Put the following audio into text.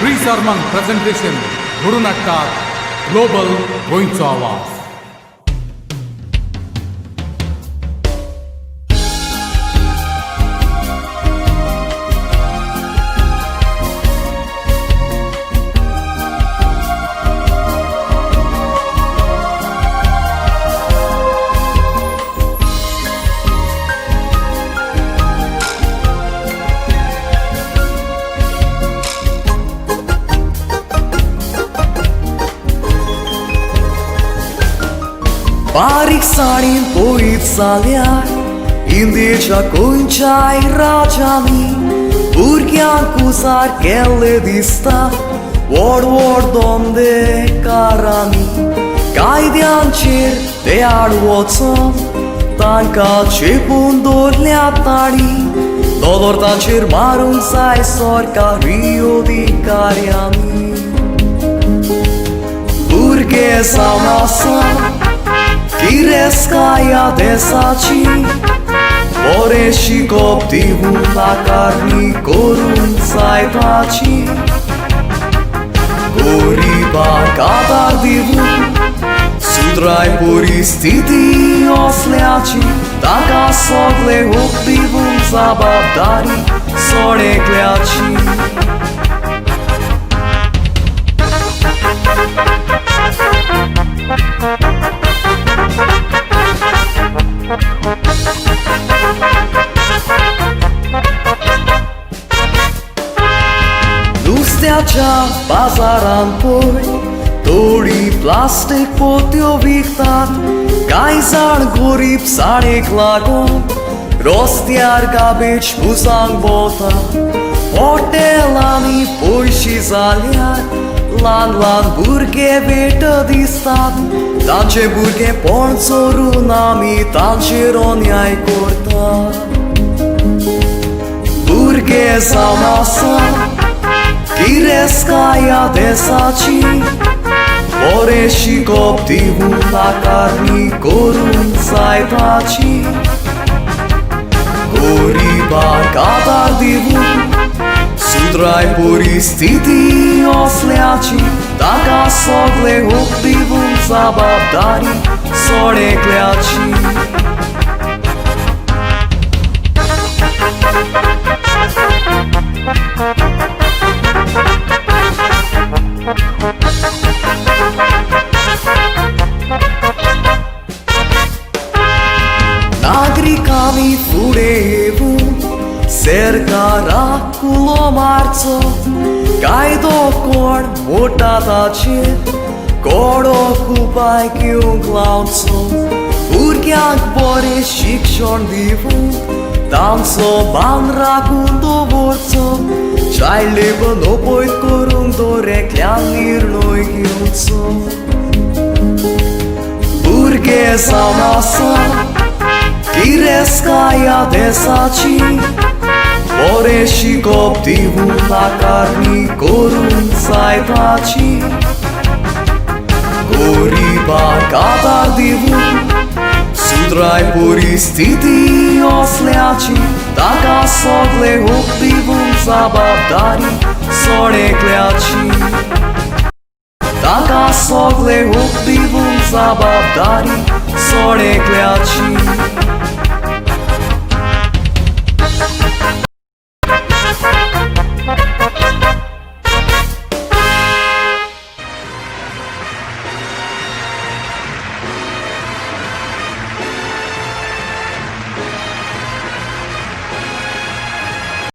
Pre-sermon presentation, Guru Nattar, Global Goincho Awas. Barik sarin poit salyar Indecha kunchai rajani Burgyan kusar kelle dista Word donde karani Kaidyan chir te arwotsom Tanka chipun dor liatari Dodor tanchir marun sai sorka Rio di karyami Burge samasa Kireskaja desaci Poreši koptivu na karni korun sajtaci Goriba kadar divu Sudraj poristiti osljači Taka sogle hoptivu zabavdari Sone kljači Lusteača bazaran poj Tori plastik potio viktat Kajzan gorib sarik lagon Rostjar gabič pusang bota Hotelani pojši zaljar Lan burge veta distat Tanče burge poncoru nami Tanče ronjaj korta Burge zamasa Kireskaja desaci Poreši koptivu na karni korun sajtaci Goriba kadar divu Sudraj poristiti osljači Taka sogle hoptivu zabavdari Sone kljači Nagrikami furevu Serka rakulo marco Kajdo kon mota tače Kodo kupaj kyun glaunco Burgyank bore shikshon divu Tanso ban rakun dovorco Čajlebo nopojt korun do rekljamir noj gyunco Burge zamasa Kireskaja desaci Poreši koptivu na karni korun sajtaci Goriba kadar divu Sudraj poristiti osljači Taka sogle hoptivu zabavdari Sone kljači Taka sogle hoptivu zabavdari